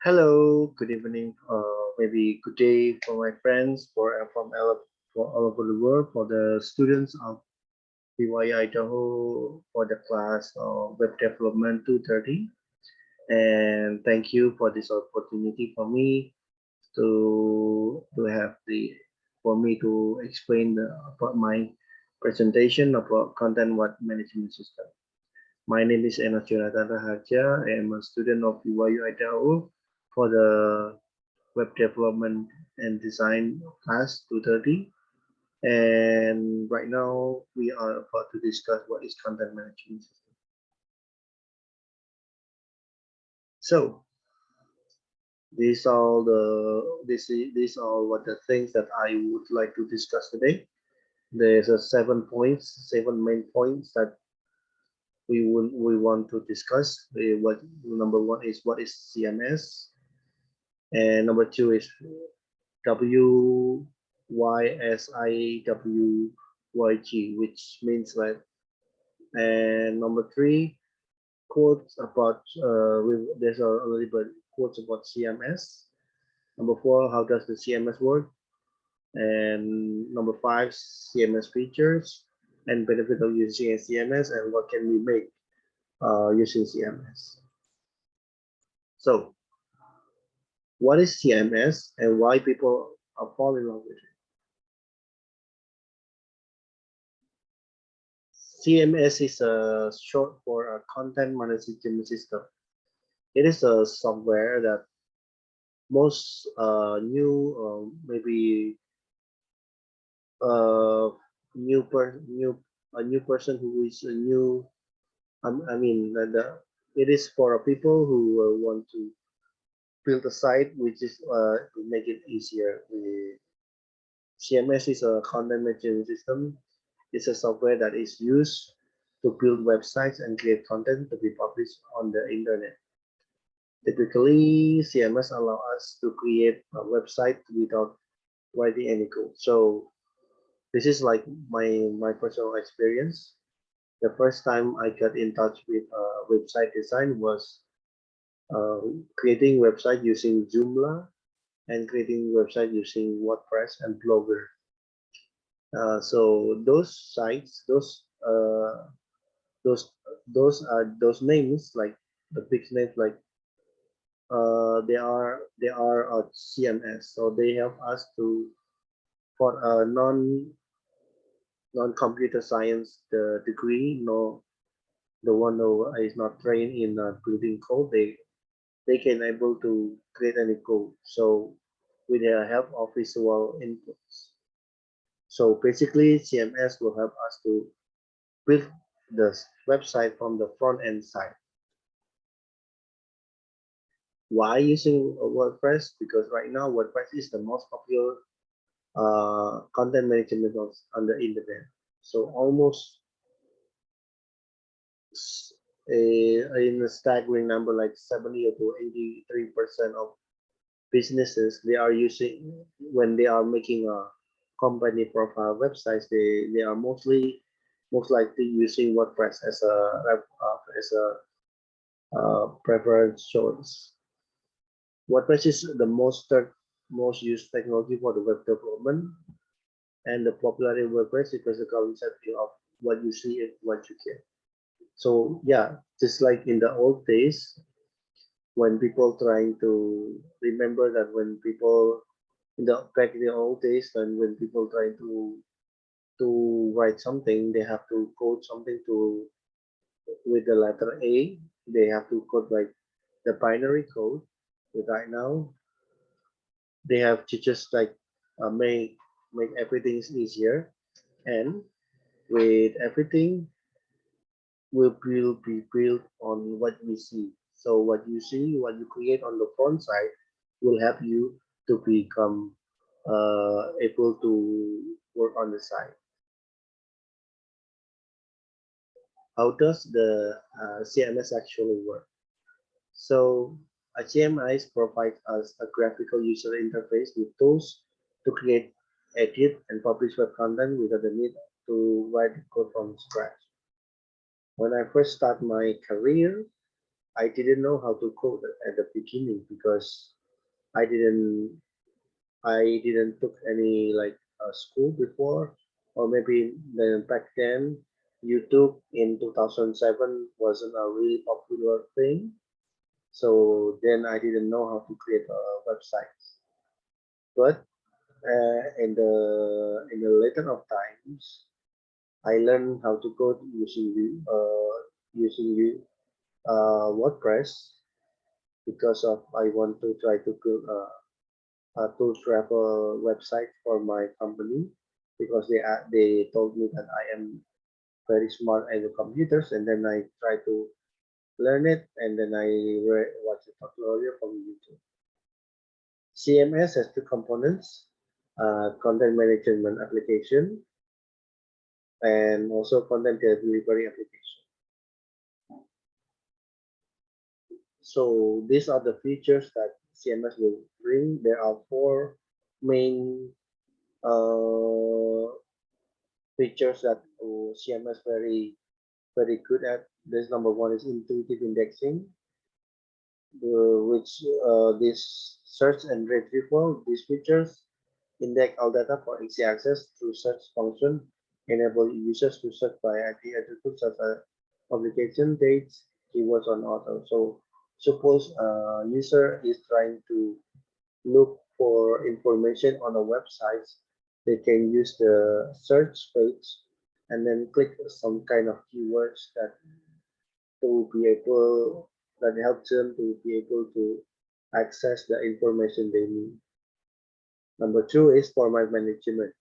Hello, good evening, maybe good day for my friends, for all over the world, for the students of BYU Idaho for the class of Web Development 230. And thank you for this opportunity for me to have the for me to explain about my presentation about content web management system. My name is Enos Jonathan Raharja. I am a student of BYU Idaho for the Web Development and Design class 230. And right now we are about to discuss what is content management system. So these are all what the things that I would like to discuss today. There's a seven main points that we want to discuss. What number one is what is CMS, and number two is WYSIWYG, which means like, and number three, quotes about there's a little bit quotes about CMS. Number four, how does the CMS work? And number five, CMS features and benefit of using a CMS, and what can we make using CMS. So what is CMS and why people are falling in love with it? CMS is a short for a content management system. It is a software that most maybe uh, a new person who is a new I mean it is for people who want to build a site which is to make it easier. CMS is a content management system. It's a software that is used to build websites and create content to be published on the internet. Typically, CMS allow us to create a website without writing any code. So this is like my personal experience. The first time I got in touch with website design was creating website using Joomla and creating website using WordPress and Blogger. So those sites, those those names, like the big names, like they are CMS. So they help us to for a non-computer science the degree, no, the one who is not trained in building code, they can able to create any code. So with the help of visual inputs. So basically, CMS will help us to build the website from the front end side. Why using WordPress? Because right now WordPress is the most popular content management on the internet. So almost in a staggering number, like 70 to 83% of businesses, they are using, when they are making a company profile websites, they are most likely using WordPress as a preferred choice. WordPress is the most used technology for the web development, and the popularity of WordPress because the concept of what you see and what you get. So yeah, just like in the old days, when people trying to remember that when people in the back in the old days, and when people try to write something, they have to code something to with the letter A. They have to code like the binary code. But right now, they have to just like make everything easier, and with everything will be built on what we see. So what you see, what you create on the front side will help you to become able to work on the side. How does the CMS actually work? So a CMS provides us a graphical user interface with tools to create, edit, and publish web content without the need to write code from scratch. When I first started my career, I didn't know how to code at the beginning because I didn't I didn't took any like school before, or maybe then back then YouTube in 2007 wasn't a really popular thing. So then I didn't know how to create a website. But in the later of times, I learned how to code using WordPress because of I want to try to build a tool travel website for my company because they told me that I am very smart at the computers, and then I try to learn it, and then I watch a tutorial from YouTube. CMS has two components: content management application and also content delivery application. So these are the features that CMS will bring. There are four main uh, features that CMS very good at. This number one is intuitive indexing, which this search and retrieval. These features index all data for easy access through search function, enable users to search by IP attributes such as publication dates, keywords, on author. So suppose a user is trying to look for information on a website, they can use the search page and then click some kind of keywords to be able that helps them to be able to access the information they need. Number two is format management.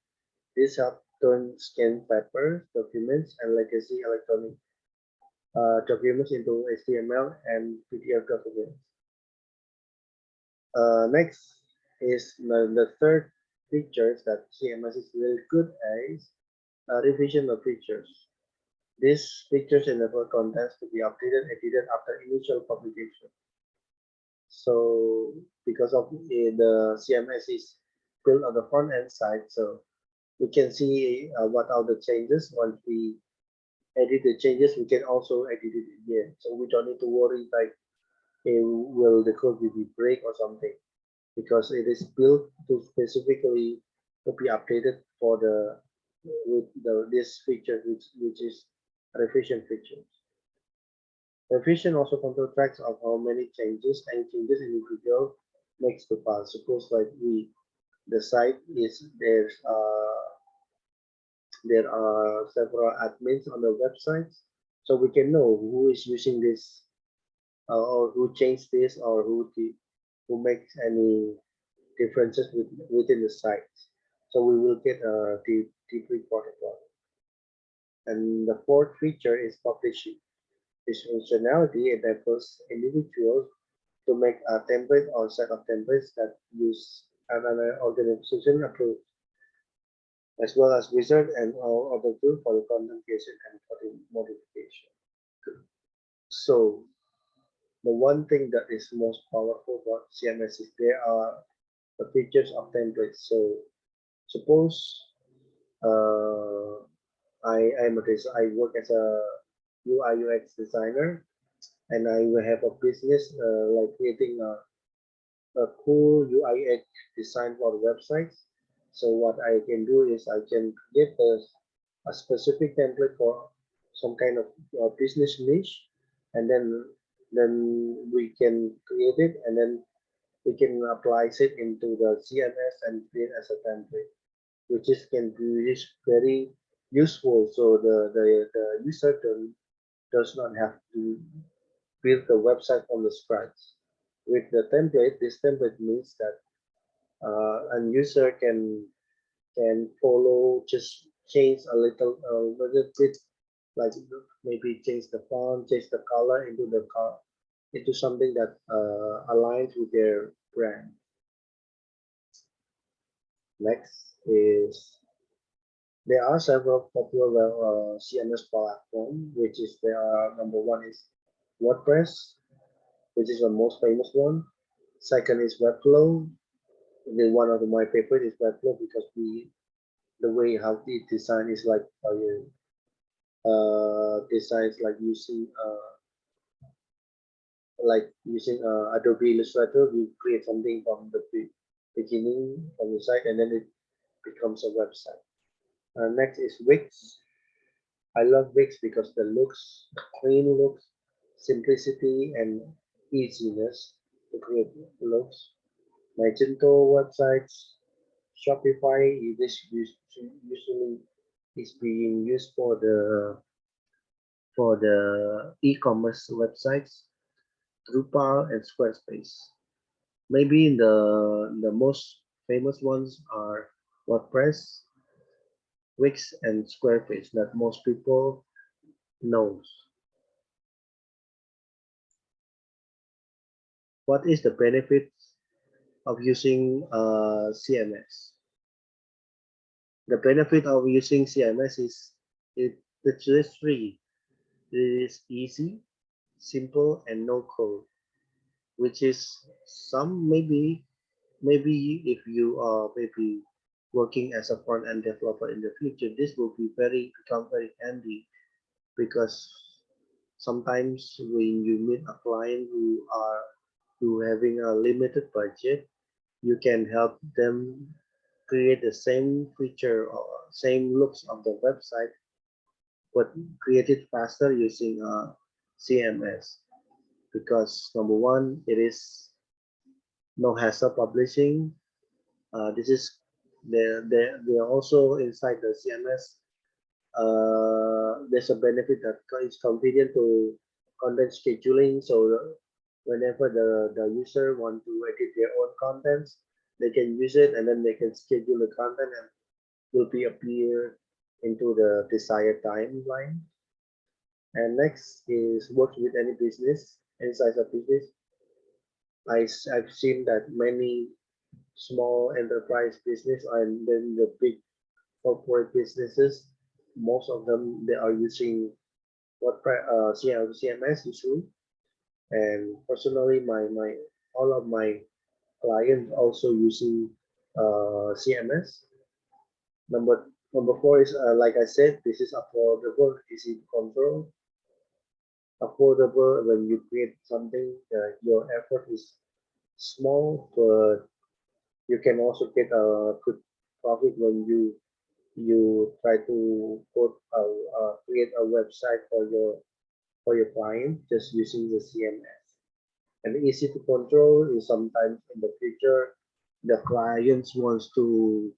This helps turn scanned papers, documents, and legacy electronic documents into HTML and PDF documents. Next is the third features that CMS is really good at is revision of features. These features enable contents to be updated and edited after initial publication. So because of the CMS is built on the front end side, so we can see what are the changes. Once we edit the changes, we can also edit it again. So we don't need to worry like, will the code be break or something, because it is built to specifically to be updated for the with this feature which is revision features. Revision also control tracks of how many changes and changes individual makes to file. Suppose like the site is there are several admins on the websites, so we can know who is using this or who changed this or who makes any differences within the site. So we will get a deep protocol. And the fourth feature is publishing. This functionality enables individuals to make a template or set of templates that use an organization approach, as well as wizard and all other tools for the content creation and modification. So the one thing that is most powerful about CMS is there are the features of templates. So suppose uh, I work as a UI UX designer, and I will have a business like creating a cool UI UX design for the websites. So what I can do is I can get a specific template for some kind of business niche, and then we can create it, and then we can apply it into the CMS and create as a template, which is can be very useful. So the user does not have to build the website from the scratch. With the template, this template means that a user can follow, just change a little bit, like maybe change the font, change the color into something that aligns with their brand. Next is there are several popular CMS platforms, which is there are number one is WordPress, which is the most famous one. Second is Webflow. The one of my favorite is Webflow because the way how it design is like designs like using like using Adobe Illustrator, you create something from the beginning of the site and then it becomes a website. Next is Wix. I love Wix because the looks, clean looks, simplicity, and easiness to create looks. Magento websites, Shopify usually is being used for the e-commerce websites, Drupal and Squarespace. Maybe the most famous ones are WordPress, Wix, and Squarespace that most people knows. What is the benefit of using CMS? The benefit of using CMS is it's just free. It is easy, simple, and no code, which is some maybe if you are maybe working as a front end developer in the future, this will become very handy because sometimes when you meet a client who having a limited budget, you can help them create the same feature or same looks of the website, but create it faster using CMS because number one, it is no hassle publishing. This is they're also inside the CMS. There's a benefit that is convenient to content scheduling. So whenever the user want to edit their own contents, they can use it and then they can schedule the content and will be appear into the desired timeline. And next is work with any business, any size of business. I've seen that many small enterprise business and then the big corporate businesses, most of them they are using CMS usually. And personally, my all of my clients also using CMS. Number four is like I said, this is affordable, easy to control. Affordable when you create something, your effort is small, but you can also get a good profit when you try to create a website for your client just using the CMS. And easy to control is sometimes in the future the clients wants to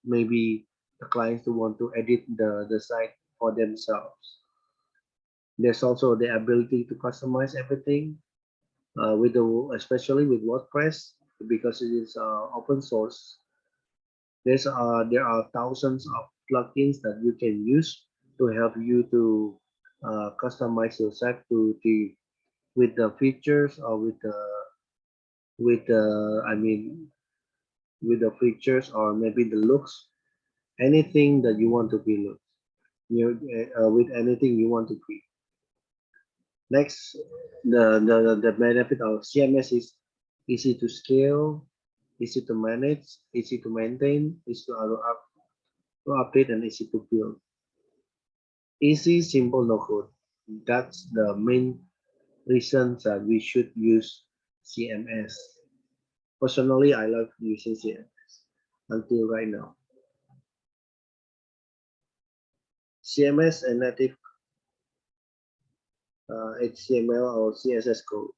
maybe the clients who want to edit the site for themselves. There's also the ability to customize everything with the especially with WordPress because it is open source. There are thousands of plugins that you can use to help you to customize your site to the with the features or with the I mean with the features or maybe the looks, anything that you want to be look you with anything you want to create. Next, the benefit of CMS is easy to scale, easy to manage, easy to maintain, easy to update, and easy to build. Easy, simple, no code. That's the main reason that we should use CMS. Personally, I love using CMS until right now. CMS and native HTML or CSS code.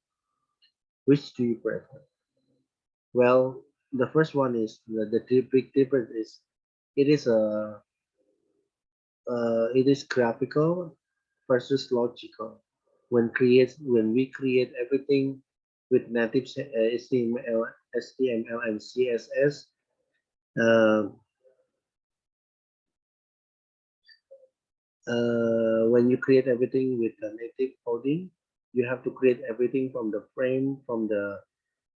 Which do you prefer? Well, the first one is the big difference is it is a it is graphical versus logical. When we create everything with native HTML and CSS, uh, when you create everything with the native coding, you have to create everything from the frame, from the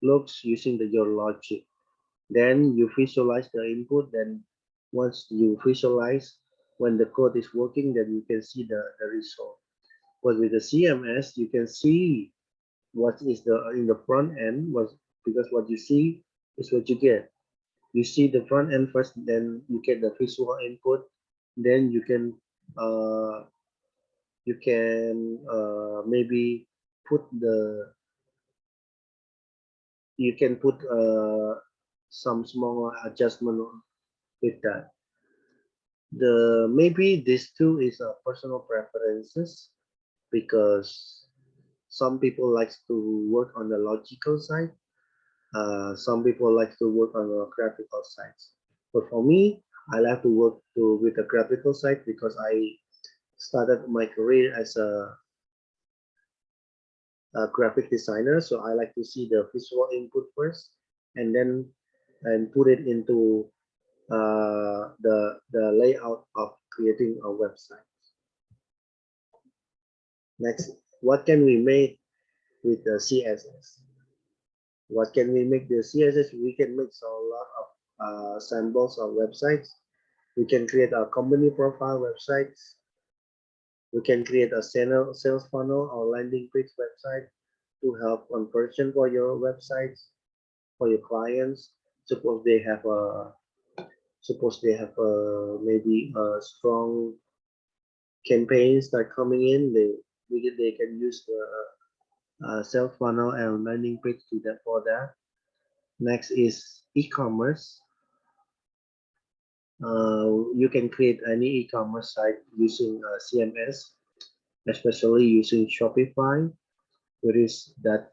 looks using your logic. Then you visualize the input. Then once you visualize when the code is working, then you can see the result. But with the CMS, you can see what is the in the front end was because what you see is what you get. You see the front end first, then you get the visual input, then uh, you can maybe put some small adjustment with that. Maybe this too is a personal preferences, because some people like to work on the logical side. Some people like to work on the graphical sides. But for me, I like to work with the graphical side, because I started my career as a graphic designer. So I like to see the visual input first, and then put it into the layout of creating a website. Next, what can we make with the CSS? What can we make the CSS? We can make a lot of samples of websites. We can create a company profile websites. We can create a sales funnel or landing page website to help conversion for your websites, for your clients. Suppose they have maybe a strong campaigns that are coming in. They can use the sales funnel and landing page to that for that. Next is e-commerce. You can create any e-commerce site using CMS, especially using Shopify, that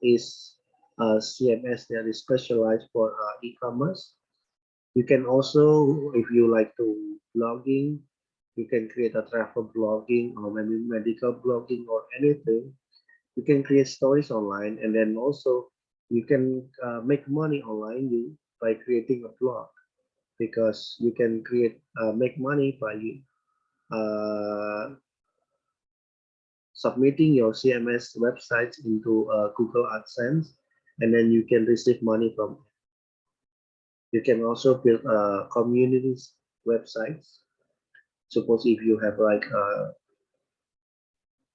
is a CMS that is specialized for e-commerce. You can also, if you like to blogging, you can create a travel blogging or maybe medical blogging or anything. You can create stories online, and then also you can make money online by creating a blog, because you can make money by uh, submitting your CMS websites into Google AdSense, and then you can receive money from it. You can also build communities websites. Suppose if you have like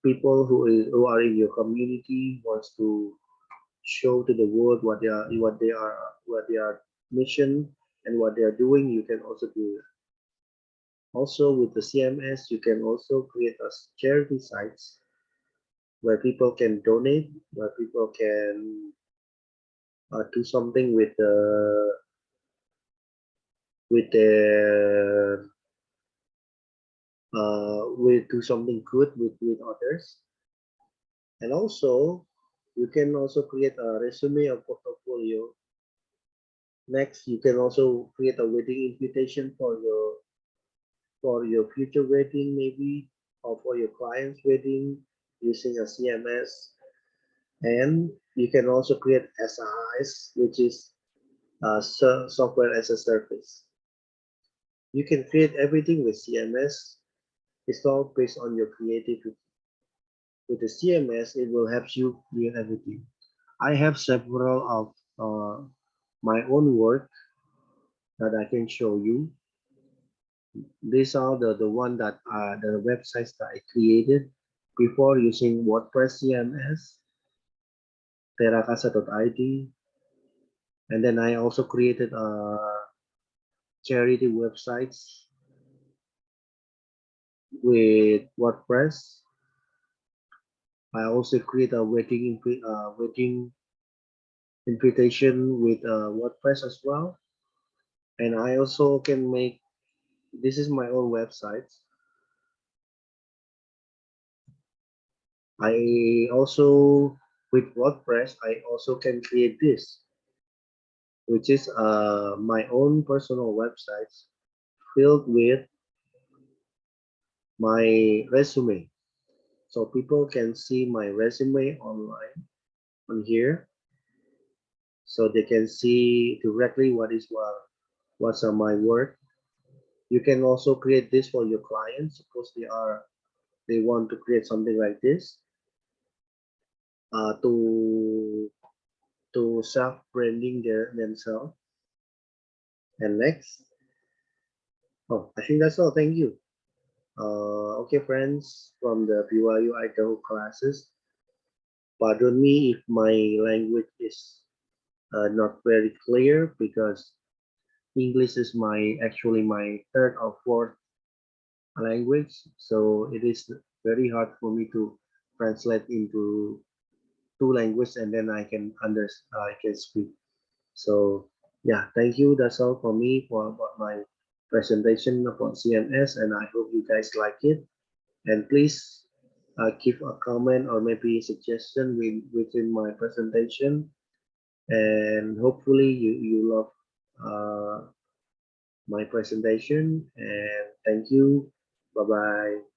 people who are in your community wants to show to the world what they are mission and what they are doing, you can also do it. Also with the CMS, you can also create a charity sites where people can donate, where people can do something with do something good with others. And also you can also create a resume or portfolio. Next, you can also create a wedding invitation for your future wedding, maybe, or for your client's wedding using a CMS. And you can also create SaaS, which is software as a service. You can create everything with CMS. It's all based on your creativity. With the CMS, it will help you create everything. I have several of my own work that I can show you. These are the one that are the websites that I created before using WordPress CMS, terracasa.id, and then I also created charity websites with WordPress. I also create a wedding invitation with WordPress as well, and I also can make. This is my own website. I also, with WordPress, I also can create this, which is my own personal websites filled with my resume. So people can see my resume online on here. So they can see directly what's on my work. You can also create this for your clients. Suppose they want to create something like this to self branding themselves. And next, oh, I think that's all. Thank you. Okay, friends from the BYU IDAHO classes, pardon me if my language is not very clear, because English is actually my third or fourth language, so it is very hard for me to translate into two languages, and then I can speak. So yeah, thank you. That's all for me for about my presentation about CMS, and I hope you guys like it. And please give a comment or maybe a suggestion within my presentation. And hopefully you love my presentation. And thank you. Bye bye.